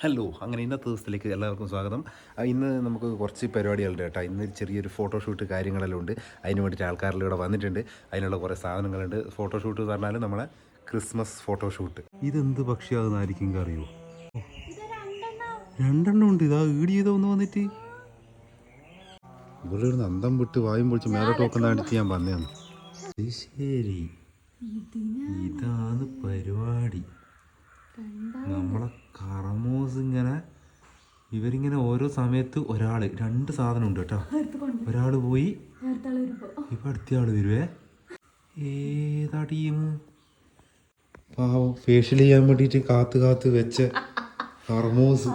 Hello, അങ്ങനെ ഇന്നത്തെ ദിവസത്തിലേക്ക് എല്ലാവർക്കും സ്വാഗതം. ഇന്ന് നമുക്ക് കുറച്ച് പരിപാടികളുണ്ട് കേട്ടോ. ഇന്ന് ചെറിയൊരു ഫോട്ടോഷൂട്ട് കാര്യങ്ങളെല്ലാം ഉണ്ട്. അതിന് വേണ്ടിയിട്ട് ആൾക്കാരെല്ലാം ഇവിടെ വന്നിട്ടുണ്ട്. അതിനുള്ള കുറേ സാധനങ്ങളുണ്ട്. ഫോട്ടോഷൂട്ട് എന്ന് പറഞ്ഞാൽ നമ്മളെ ക്രിസ്മസ് ഫോട്ടോഷൂട്ട്. ഇതെന്ത് പക്ഷിയാകുന്നതായിരിക്കും അറിയുമോ? രണ്ടെണ്ണം ഉണ്ട്. ഇതാ ഈട് ചെയ്തൊന്ന് വന്നിട്ട് ഇവിടെ ഒരു അന്തം വിട്ട് വായും പൊളിച്ച് മേലോട്ട് നോക്കുന്നതായിട്ട് ഞാൻ വന്നതാണ്. ശരി, ഇതാണ് പരിപാടി. നമ്മളെ കറമോസ് ഇവരിങ്ങനെ ഓരോ സമയത്ത് രണ്ട് സാധനം ഉണ്ട് കേട്ടോ. ഒരാൾ പോയി ഇപ്പൊ അടുത്ത ആള് വരുവേ. ഏതാ ടീം? പാവം ഫേഷ്യൽ ചെയ്യാൻ വേണ്ടിട്ട് കാത്ത് വെച്ച കറമോസ്,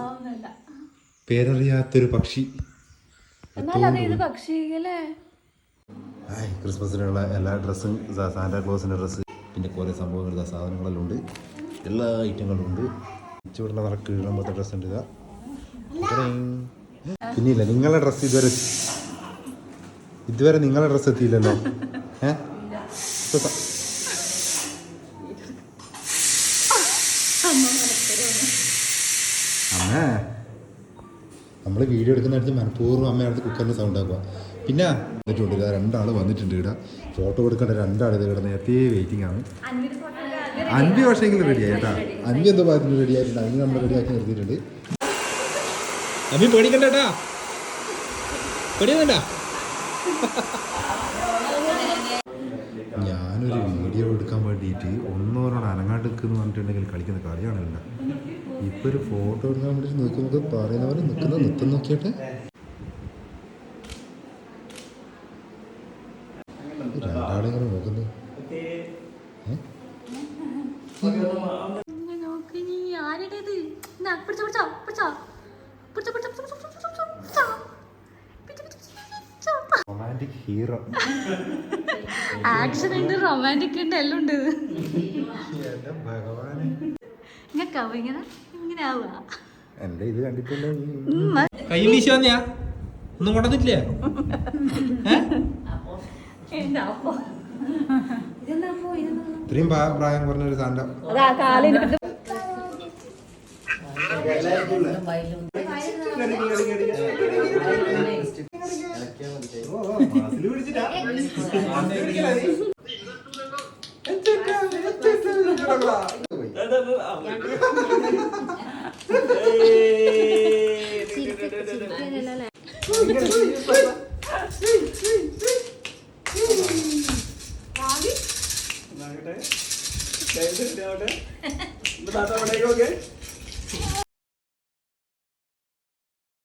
പേരറിയാത്തൊരു പക്ഷി. ക്രിസ്മസിനുള്ള എല്ലാ ഡ്രസ്സും, സാന്റാക്ലോസിന്റെ ഡ്രസ്സ്, പിന്നെ കുറെ സംഭവങ്ങൾ, സാധനങ്ങളെല്ലാം ഉണ്ട്. എല്ലാ ഐറ്റങ്ങളും ഉണ്ട്. ഉച്ചവിടുന്ന നല്ല കീഴാൻ പോലത്തെ ഡ്രസ്സ് ഉണ്ട്. ഇതാ പിന്നില്ല, നിങ്ങളുടെ ഡ്രസ്സ് ഇതുവരെ നിങ്ങളുടെ ഡ്രസ്സ് എത്തിയില്ലല്ലോ. അമ്മേ, നമ്മൾ വീഡിയോ എടുക്കുന്നിടത്ത് മനഃപൂർവ്വം അമ്മയടുത്ത് കുക്കറിന് സൗണ്ട് ആക്കുക. പിന്നെ എന്നിട്ടുണ്ട് രണ്ടാൾ വന്നിട്ടുണ്ട് ഇവിടെ ഫോട്ടോ എടുക്കേണ്ട. രണ്ടാൾ ഇവിടെ നേരത്തെ വെയിറ്റിംഗ് ആണ്. അൻപി പക്ഷേങ്കിലും റെഡിയായി കേട്ടാ. അൻപി എന്തോ ഭാഗത്തിന് റെഡി ആയിട്ടുണ്ട്. അതിന് നമ്മൾ റെഡിയാക്കി നിർത്തിയിട്ടുണ്ട്. അൻപി പേടിക്കണ്ടേട്ടാ, പേടിയൊന്നുമില്ല. ഞാനൊരു വീഡിയോ എടുക്കാൻ വേണ്ടിയിട്ട് ഒന്നോരോട് അനങ്ങാണ്ടെന്ന് പറഞ്ഞിട്ടുണ്ടെങ്കിൽ കളിക്കുന്ന കളിയാണല്ല. ഇപ്പൊ ഒരു ഫോട്ടോ എടുക്കാൻ വേണ്ടിയിട്ട് നിൽക്കുമ്പോൾ പറയുന്ന പോലെ നൃത്തം നോക്കിയിട്ട് രണ്ടാളിങ്ങനെ നോക്കുന്നു. റൊമാൻറ്റിക് ഹീറോ, ആക്ഷൻ ഉണ്ട്, റൊമാൻറ്റിക് ഉണ്ട്, എല്ലാം ഉണ്ട്. ഇങ്ങനെ ആവുക. എന്റെ ഇത് കണ്ടിട്ടില്ല. കൈ വീശി വന്നയാ ഒന്നും കൊണ്ടുവന്നിട്ടില്ലേ? ഇത്രയും പ്രായം കുറഞ്ഞൊരു സാന്റ